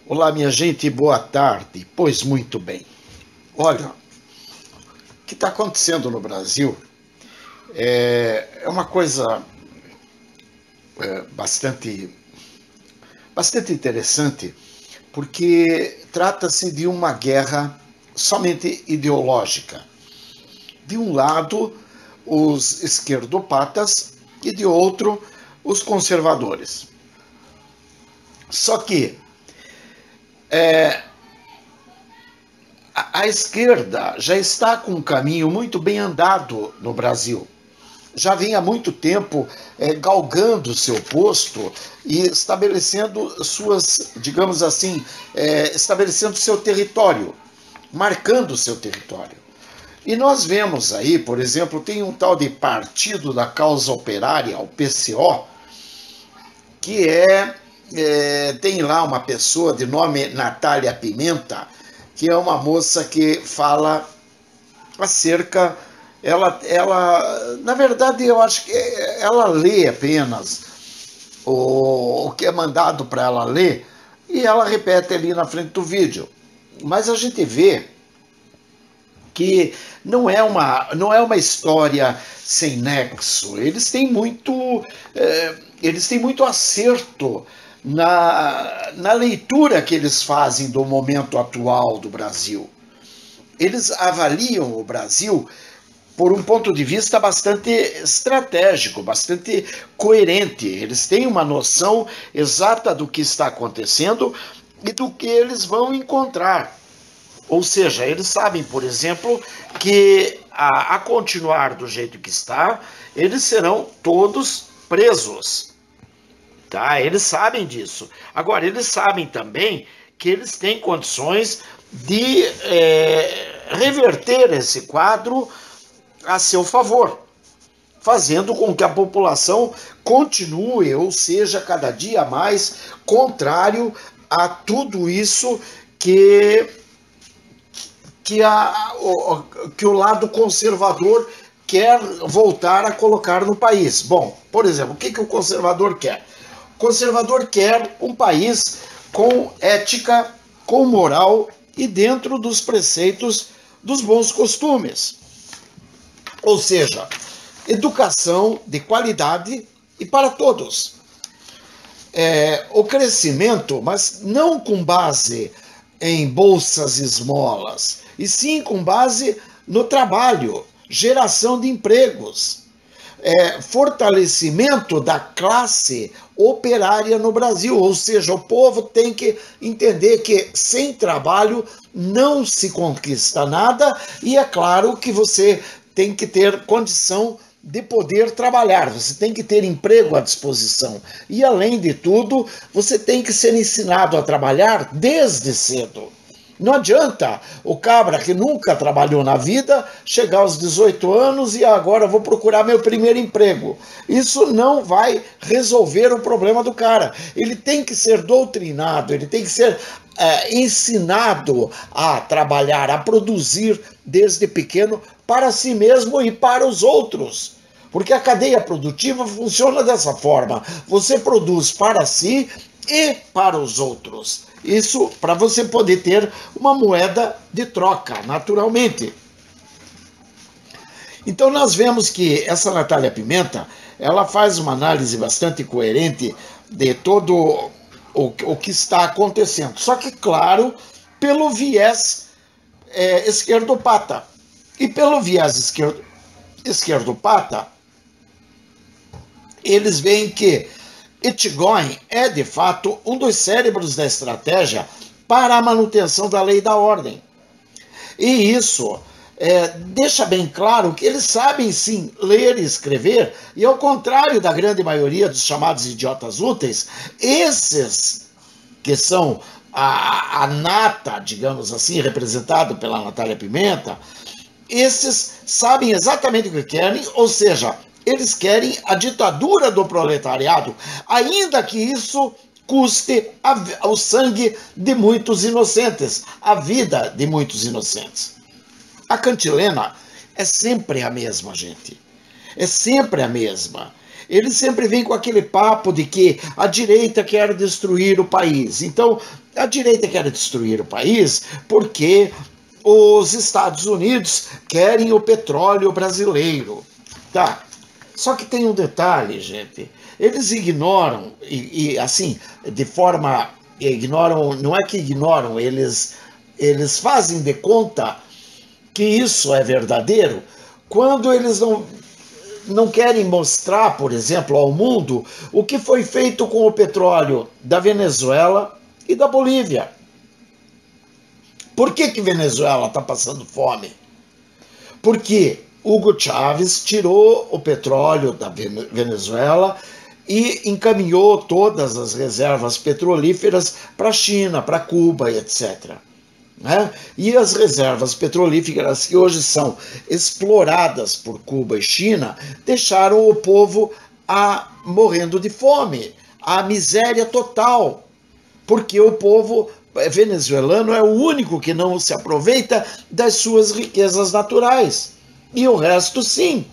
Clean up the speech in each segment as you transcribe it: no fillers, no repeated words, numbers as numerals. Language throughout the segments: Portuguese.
Olá, minha gente, boa tarde. Pois muito bem. Olha, o que está acontecendo no Brasil é uma coisa bastante, bastante interessante, porque trata-se de uma guerra somente ideológica. De um lado, os esquerdopatas e de outro, os conservadores. Só que a esquerda já está com um caminho muito bem andado no Brasil. Já vem há muito tempo galgando seu posto e estabelecendo suas, digamos assim, estabelecendo seu território, marcando seu território. E nós vemos aí, por exemplo, tem um tal de Partido da Causa Operária, o PCO, que tem lá uma pessoa de nome Natália Pimenta, que é uma moça que fala acerca, na verdade, eu acho que ela lê apenas o que é mandado para ela ler e ela repete ali na frente do vídeo. Mas a gente vê que não é uma história sem nexo. Eles têm muito acerto na leitura que eles fazem do momento atual do Brasil. Eles avaliam o Brasil por um ponto de vista bastante estratégico, bastante coerente. Eles têm uma noção exata do que está acontecendo e do que eles vão encontrar. Ou seja, eles sabem, por exemplo, que a continuar do jeito que está, eles serão todos presos. Tá? Eles sabem disso. Agora, eles sabem também que eles têm condições de reverter esse quadro a seu favor, fazendo com que a população continue, ou seja, cada dia mais contrário a tudo isso que o lado conservador quer voltar a colocar no país. Bom, por exemplo, o que o conservador quer? O conservador quer um país com ética, com moral e dentro dos preceitos dos bons costumes. Ou seja, educação de qualidade e para todos. O crescimento, mas não com base em bolsas e esmolas, e sim com base no trabalho, geração de empregos, fortalecimento da classe operária no Brasil. Ou seja, o povo tem que entender que sem trabalho não se conquista nada, e é claro que você tem que ter condição de poder trabalhar, você tem que ter emprego à disposição. E, além de tudo, você tem que ser ensinado a trabalhar desde cedo. Não adianta o cabra que nunca trabalhou na vida chegar aos 18 anos e agora vou procurar meu primeiro emprego. Isso não vai resolver o problema do cara. Ele tem que ser doutrinado, ele tem que ser ensinado a trabalhar, a produzir desde pequeno para si mesmo e para os outros. Porque a cadeia produtiva funciona dessa forma. Você produz para si e para os outros. Isso para você poder ter uma moeda de troca, naturalmente. Então nós vemos que essa Natália Pimenta, ela faz uma análise bastante coerente de todo o que está acontecendo. Só que, claro, pelo viés esquerdopata. E pelo viés esquerdopata, eles veem que Etchegóin é, de fato, um dos cérebros da estratégia para a manutenção da lei e da ordem. E isso deixa bem claro que eles sabem, sim, ler e escrever, e ao contrário da grande maioria dos chamados idiotas úteis, esses que são a nata, digamos assim, representado pela Natália Pimenta, esses sabem exatamente o que querem, ou seja, eles querem a ditadura do proletariado, ainda que isso custe o sangue de muitos inocentes, a vida de muitos inocentes. A cantilena é sempre a mesma, gente. É sempre a mesma. eles sempre vêm com aquele papo de que a direita quer destruir o país. Então, a direita quer destruir o país porque os Estados Unidos querem o petróleo brasileiro. Tá. Só que tem um detalhe, gente. Eles ignoram, e assim, de forma... ignoram, não é que ignoram, eles fazem de conta que isso é verdadeiro quando eles não querem mostrar, por exemplo, ao mundo o que foi feito com o petróleo da Venezuela e da Bolívia. Por que Venezuela está passando fome? Porque Hugo Chávez tirou o petróleo da Venezuela e encaminhou todas as reservas petrolíferas para a China, para Cuba e etc. Né? E as reservas petrolíferas que hoje são exploradas por Cuba e China deixaram o povo morrendo de fome, a miséria total, porque o povo venezuelano é o único que não se aproveita das suas riquezas naturais, e o resto sim.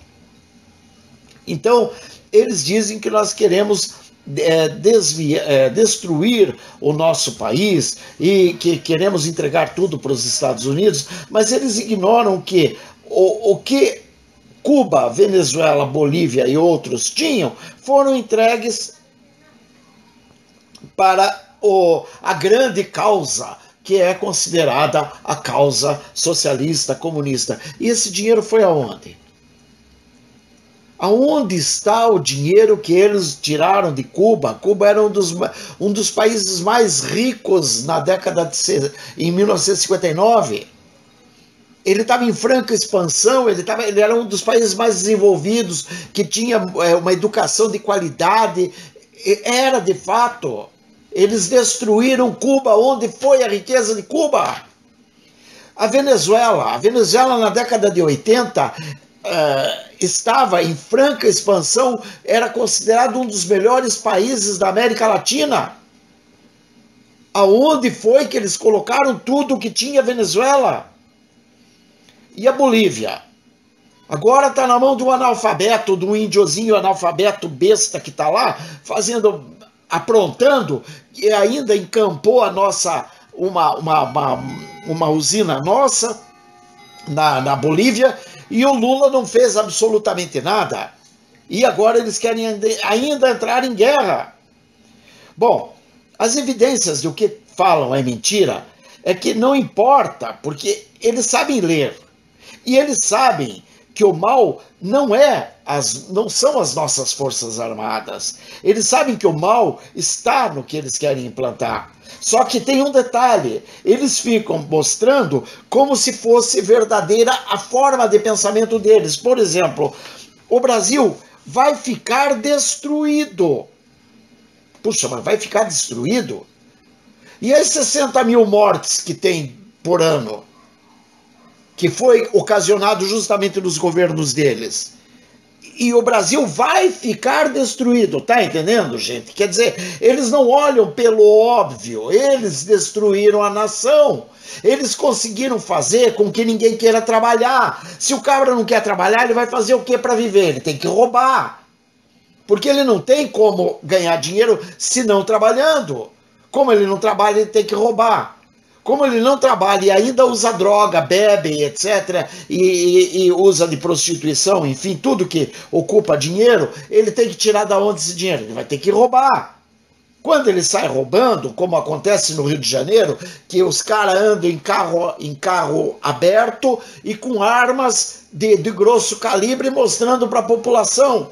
Então, eles dizem que nós queremos destruir o nosso país e que queremos entregar tudo para os Estados Unidos, mas eles ignoram que o que Cuba, Venezuela, Bolívia e outros tinham foram entregues para a grande causa, que é considerada a causa socialista, comunista. E esse dinheiro foi aonde? Aonde está o dinheiro que eles tiraram de Cuba? Cuba era um dos países mais ricos na década em 1959. Ele estava em franca expansão, ele era um dos países mais desenvolvidos, que tinha uma educação de qualidade. Era de fato. Eles destruíram Cuba. Onde foi a riqueza de Cuba? A Venezuela na década de 80... estava em franca expansão, era considerado um dos melhores países da América Latina. Aonde foi que eles colocaram tudo o que tinha a Venezuela? E a Bolívia? Agora está na mão do analfabeto, do índiozinho analfabeto besta que está lá, aprontando, e ainda encampou a nossa, uma usina nossa na Bolívia, e o Lula não fez absolutamente nada. E agora eles querem ainda entrar em guerra. Bom, as evidências do que falam é mentira, é que não importa, porque eles sabem ler. E eles sabem que o mal não são as nossas Forças Armadas. Eles sabem que o mal está no que eles querem implantar. Só que tem um detalhe, eles ficam mostrando como se fosse verdadeira a forma de pensamento deles. Por exemplo, o Brasil vai ficar destruído. Puxa, mas vai ficar destruído? E as 60 mil mortes que tem por ano, que foi ocasionado justamente nos governos deles? E o Brasil vai ficar destruído, tá entendendo, gente? Quer dizer, eles não olham pelo óbvio, eles destruíram a nação. Eles conseguiram fazer com que ninguém queira trabalhar. Se o cabra não quer trabalhar, ele vai fazer o que para viver? Ele tem que roubar. Porque ele não tem como ganhar dinheiro se não trabalhando. Como ele não trabalha, ele tem que roubar. Como ele não trabalha e ainda usa droga, bebe, etc., e usa de prostituição, enfim, tudo que ocupa dinheiro, ele tem que tirar da onde esse dinheiro? Ele vai ter que roubar. Quando ele sai roubando, como acontece no Rio de Janeiro, que os caras andam em carro aberto e com armas de grosso calibre mostrando para a população.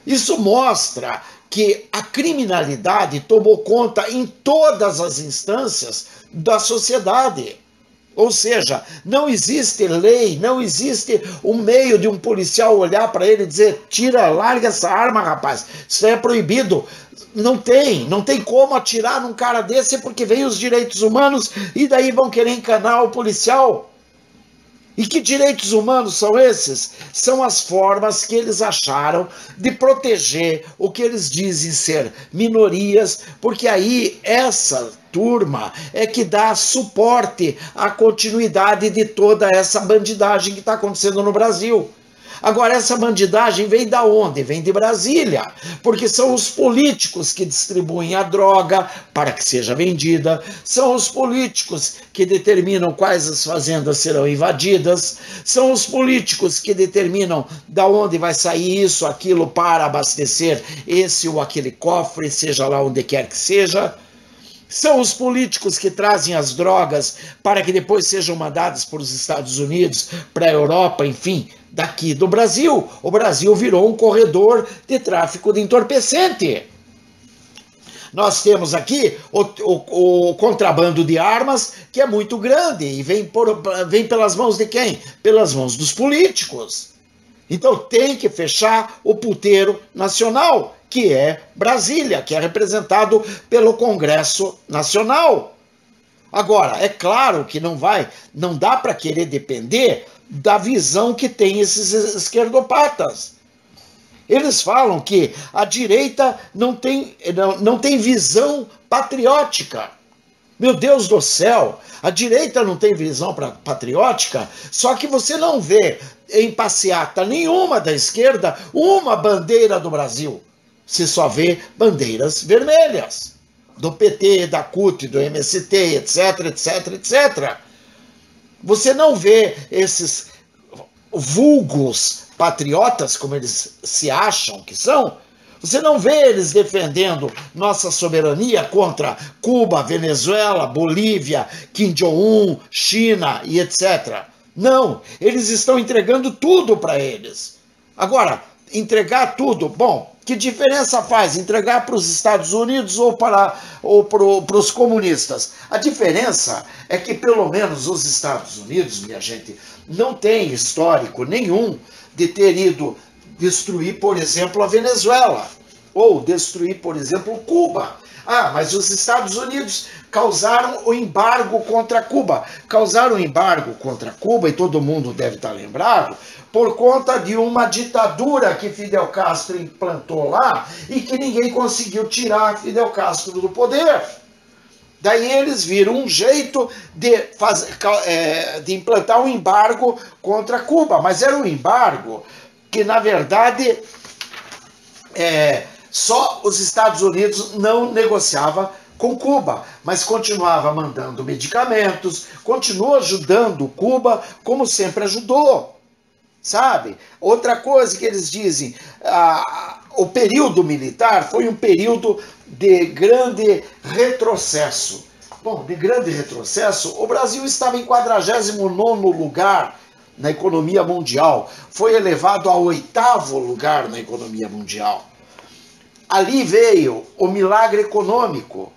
Isso mostra que a criminalidade tomou conta em todas as instâncias da sociedade. Ou seja, não existe lei, não existe um meio de um policial olhar para ele e dizer: tira, larga essa arma, rapaz, isso é proibido. Não tem como atirar num cara desse, porque vem os direitos humanos e daí vão querer encanar o policial. E que direitos humanos são esses? São as formas que eles acharam de proteger o que eles dizem ser minorias, porque aí essa turma é que dá suporte à continuidade de toda essa bandidagem que está acontecendo no Brasil. Agora, essa bandidagem vem da onde? Vem de Brasília, porque são os políticos que distribuem a droga para que seja vendida, são os políticos que determinam quais as fazendas serão invadidas, são os políticos que determinam da onde vai sair isso, aquilo para abastecer esse ou aquele cofre, seja lá onde quer que seja. São os políticos que trazem as drogas para que depois sejam mandadas para os Estados Unidos, para a Europa, enfim, daqui do Brasil. O Brasil virou um corredor de tráfico de entorpecente. Nós temos aqui o contrabando de armas, que é muito grande, e vem pelas mãos de quem? Pelas mãos dos políticos. Então tem que fechar o puteiro nacional, que é Brasília, que é representado pelo Congresso Nacional. Agora, é claro que não dá para querer depender da visão que tem esses esquerdopatas. Eles falam que a direita não tem visão patriótica. Meu Deus do céu, a direita não tem visão patriótica, só que você não vê em passeata nenhuma da esquerda uma bandeira do Brasil. Você só vê bandeiras vermelhas, do PT, da CUT, do MST, etc, etc, etc. Você não vê esses vulgos patriotas, como eles se acham que são, você não vê eles defendendo nossa soberania contra Cuba, Venezuela, Bolívia, Kim Jong-un, China e etc. Não, eles estão entregando tudo para eles. Agora, entregar tudo, bom, que diferença faz entregar para os Estados Unidos ou para os comunistas? A diferença é que pelo menos os Estados Unidos, minha gente, não tem histórico nenhum de ter ido destruir, por exemplo, a Venezuela, ou destruir, por exemplo, Cuba. Ah, mas os Estados Unidos causaram o embargo contra Cuba. Causaram o embargo contra Cuba, e todo mundo deve estar lembrado, por conta de uma ditadura que Fidel Castro implantou lá e que ninguém conseguiu tirar Fidel Castro do poder. Daí eles viram um jeito de implantar um embargo contra Cuba, mas era um embargo que, na verdade, só os Estados Unidos não negociava com Cuba, mas continuava mandando medicamentos, continuou ajudando Cuba como sempre ajudou, sabe? Outra coisa que eles dizem, o período militar foi um período de grande retrocesso. Bom, de grande retrocesso, o Brasil estava em 49º lugar na economia mundial, foi elevado ao 8º lugar na economia mundial. Ali veio o milagre econômico,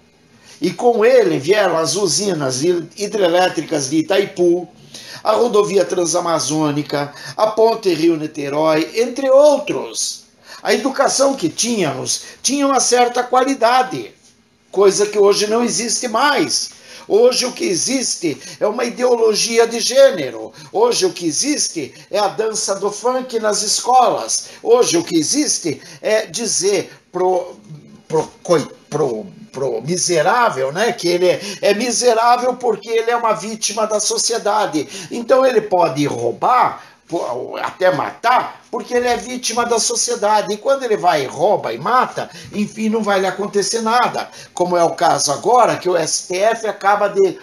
e com ele vieram as usinas hidrelétricas de Itaipu, a rodovia transamazônica, a ponte Rio-Niterói, entre outros. A educação que tínhamos tinha uma certa qualidade, coisa que hoje não existe mais. Hoje o que existe é uma ideologia de gênero. Hoje o que existe é a dança do funk nas escolas. Hoje o que existe é dizer pro miserável, né, que ele é miserável porque ele é uma vítima da sociedade. Então ele pode roubar, até matar, porque ele é vítima da sociedade. E quando ele vai e rouba e mata, enfim, não vai lhe acontecer nada. Como é o caso agora, que o STF acaba de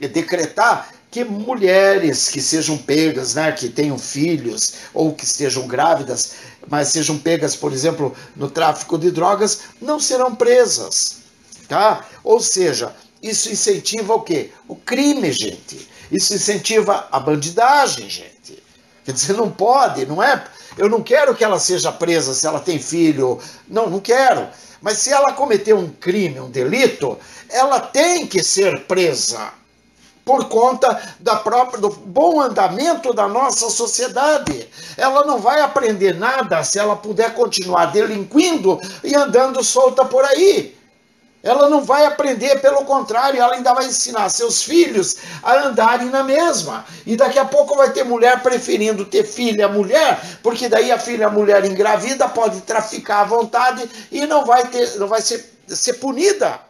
decretar que mulheres que sejam pegas, né, que tenham filhos ou que estejam grávidas, mas sejam pegas, por exemplo, no tráfico de drogas, não serão presas, tá? Ou seja, isso incentiva o quê? O crime, gente. Isso incentiva a bandidagem, gente. Quer dizer, não pode, não é? Eu não quero que ela seja presa se ela tem filho. Não, não quero. Mas se ela cometer um crime, um delito, ela tem que ser presa por conta do bom andamento da nossa sociedade. Ela não vai aprender nada se ela puder continuar delinquindo e andando solta por aí. Ela não vai aprender, pelo contrário, ela ainda vai ensinar seus filhos a andarem na mesma. E daqui a pouco vai ter mulher preferindo ter filha mulher, porque daí a filha mulher engravida pode traficar à vontade e não vai ser punida.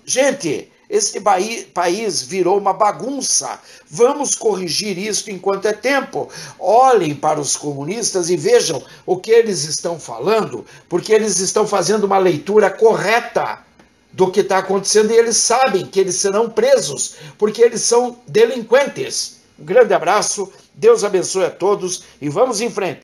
Gente, Este país virou uma bagunça. Vamos corrigir isso enquanto é tempo. Olhem para os comunistas e vejam o que eles estão falando, porque eles estão fazendo uma leitura correta do que está acontecendo e eles sabem que eles serão presos, porque eles são delinquentes. Um grande abraço, Deus abençoe a todos e vamos em frente.